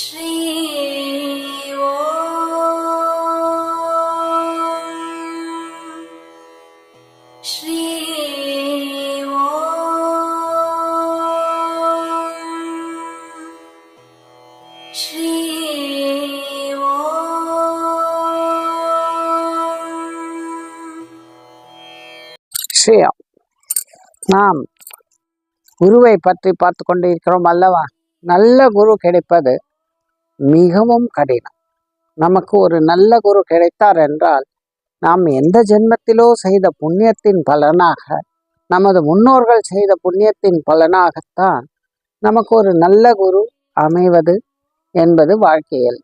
ஸ்ரீ ஸ்ரீ ஸ்ரீ ஸ்ரீயம். நாம் குருவை பற்றி பார்த்து கொண்டு இருக்கிறோம் அல்லவா? நல்ல குரு கிடைப்பது மிகவும் கடினம். நமக்கு ஒரு நல்ல குரு கிடைத்தார் என்றால் நாம் எந்த ஜென்மத்திலோ செய்த புண்ணியத்தின் பலனாக, நமது முன்னோர்கள் செய்த புண்ணியத்தின் பலனாகத்தான் நமக்கு ஒரு நல்ல குரு அமைவது என்பது வாழ்க்கையில்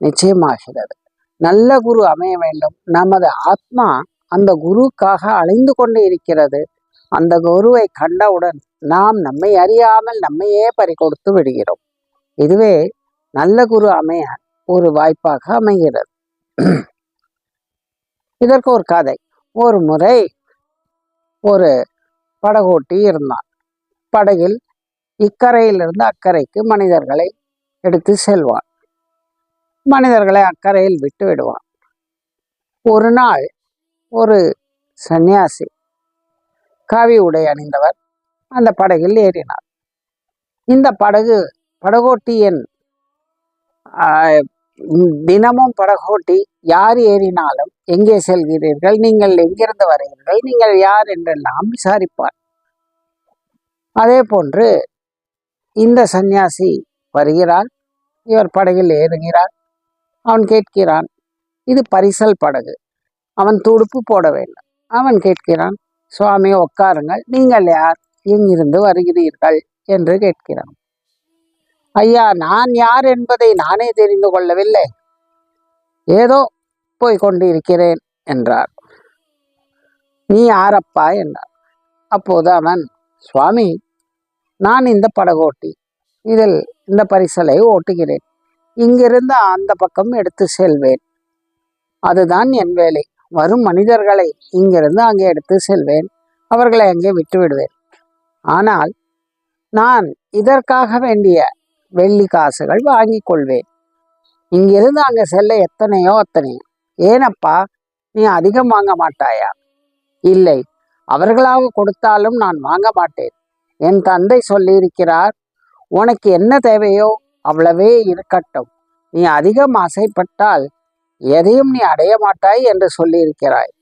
நிச்சயமாகிறது. நல்ல குரு அமைய வேண்டும். நமது ஆத்மா அந்த குருவுக்காக அலைந்து கொண்டு இருக்கிறது. அந்த குருவை கண்டவுடன் நாம் நம்மை அறியாமல் நம்மையே பறிகொடுத்து விடுகிறோம். இதுவே நல்ல குரு அமைய ஒரு வாய்ப்பாக அமைகிறது. இதற்கு ஒரு கதை. ஒரு முறை ஒரு படகோட்டி இருந்தான். படகில் இக்கரையிலிருந்து அக்கறைக்கு மனிதர்களை எடுத்து செல்வான். மனிதர்களை அக்கறையில் விட்டு விடுவான். ஒரு நாள் ஒரு சந்நியாசி காவி உடை அணிந்தவர் அந்த படகில் ஏறினார். இந்த படகோட்டியின் தினமும் படகோட்டி யார் ஏறினாலும் எங்கே செல்கிறீர்கள், நீங்கள் எங்கிருந்து வருகிறீர்கள், நீங்கள் யார் என்றெல்லாம் விசாரிப்பார். அதே போன்று இந்த சந்நியாசி வருகிறார். இவர் படகில் ஏறுகிறார். அவன் கேட்கிறான், இது பரிசல் படகு, அவன் துடுப்பு போட வேண்டும். அவன் கேட்கிறான், சுவாமி உட்காருங்கள், நீங்கள் யார், எங்கிருந்து வருகிறீர்கள் என்று கேட்கிறான். ஐயா, நான் யார் என்பதை நானே தெரிந்து கொள்ளவில்லை, ஏதோ போய் கொண்டிருக்கிறேன் என்றார். நீ யாரப்பா என்றார். அப்போது அவன், சுவாமி, நான் இந்த படகோட்டி, இதில் இந்த பரிசலை ஓட்டுகிறேன், இங்கிருந்து அந்த பக்கம் எடுத்து செல்வேன், அதுதான் என் வேலை. வரும் மனிதர்களை இங்கிருந்து அங்கே எடுத்து செல்வேன், அவர்களை அங்கே விட்டு விடுவேன். ஆனால் நான் இதற்காக வேண்டிய வெள்ளி காசுகள் வாங்கி கொள்வேன். இங்கிருந்து அங்கே செல்ல எத்தனையோ அத்தனையோ. ஏனப்பா, நீ அதிகம் வாங்க மாட்டாயா? இல்லை, அவர்களாக கொடுத்தாலும் நான் வாங்க மாட்டேன். என் தந்தை சொல்லியிருக்கிறார், உனக்கு என்ன தேவையோ அவ்வளவே இருக்கட்டும், நீ அதிகம் ஆசைப்பட்டால் எதையும் நீ அடைய மாட்டாய் என்று சொல்லியிருக்கிறாய்.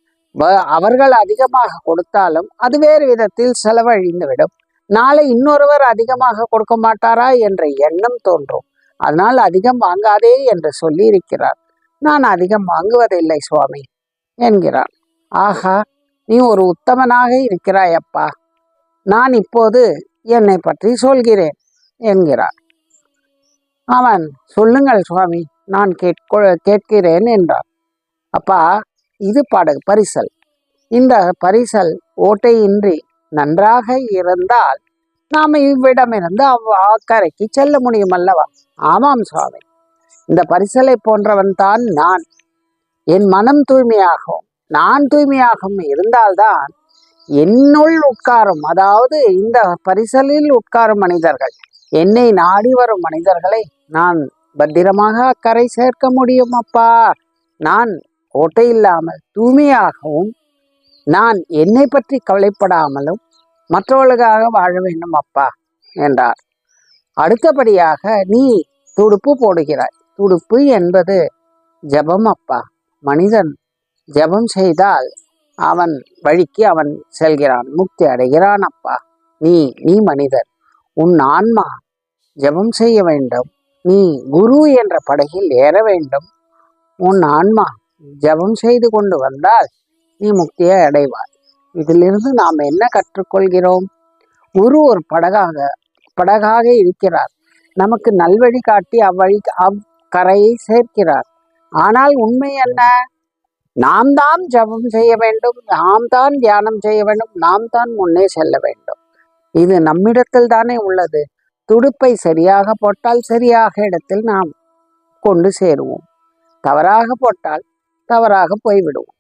அவர்கள் அதிகமாக கொடுத்தாலும் அது வேறு விதத்தில் செலவழிந்துவிடும். நாளை இன்னொருவர் அதிகமாக கொடுக்க மாட்டாரா என்ற எண்ணம் தோன்றும். அதனால் அதிகம் வாங்காதே என்று சொல்லி இருக்கிறார். நான் அதிகம் வாங்குவதில்லை சுவாமி என்கிறான். ஆகா, நீ ஒரு உத்தமனாக இருக்கிறாயப்பா, நான் இப்போது என்னை பற்றி சொல்கிறேன் என்கிறார். அவன், சொல்லுங்கள் சுவாமி, நான் கேட்கிறேன் என்றார். அப்பா, இது பரிசல். இந்த பரிசல் ஓட்டையின்றி நன்றாக இருந்தால் நாம் இவ்விடமிருந்து அக்கறைக்கு செல்ல முடியும் அல்லவா? ஆமாம் சுவாமி, இந்த பரிசலை போன்றவன் தான் நான். என் மனம் தூய்மையாகவும் நான் தூய்மையாகவும் இருந்தால்தான் என்னுள் உட்காரும், அதாவது இந்த பரிசலில் உட்காரும் மனிதர்கள், என்னை நாடி வரும் மனிதர்களை நான் பத்திரமாக அக்கறை சேர்க்க முடியும் அப்பா. நான் ஓட்டை இல்லாமல் தூய்மையாகவும் நான் என்னை பற்றி கவலைப்படாமலும் மற்றவர்களுக்காக வாழ வேண்டும் அப்பா என்றார். அடுத்தபடியாக, நீ துடுப்பு போடுகிறாய். துடுப்பு என்பது ஜபம் அப்பா. மனிதன் ஜபம் செய்தால் அவன் வழிக்கு அவன் செல்கிறான், முக்தி அடைகிறான் அப்பா. நீ மனிதர், உன் ஆன்மா ஜபம் செய்ய வேண்டும். நீ குரு என்ற படகில் ஏற வேண்டும். உன் ஆன்மா ஜபம் செய்து கொண்டு வந்தால் நீ முக்தியை அடைவாய். இதிலிருந்து நாம் என்ன கற்றுக்கொள்கிறோம்? குரு ஒரு படகாக இருக்கிறார். நமக்கு நல்வழி காட்டி அக்கரையை சேர்க்கிறார். ஆனால் உண்மை என்ன? நாம் தான் ஜபம் செய்ய வேண்டும், நாம் தான் தியானம் செய்ய வேண்டும், நாம் தான் முன்னே செல்ல வேண்டும். இது நம்மிடத்தில் தானே உள்ளது. துடுப்பை சரியாக போட்டால் சரியாக இடத்தில் நாம் கொண்டு சேருவோம், தவறாக போட்டால் தவறாக போய்விடுவோம்.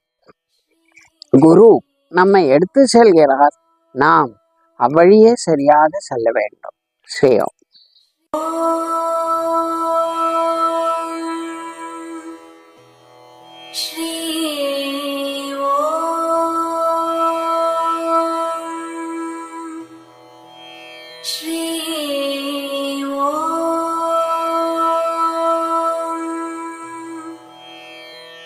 குரு நம்மை எடுத்து செல்கிறார், நாம் அவ்வழியே சரியாக செல்ல வேண்டும். ஸ்ரீயம். Om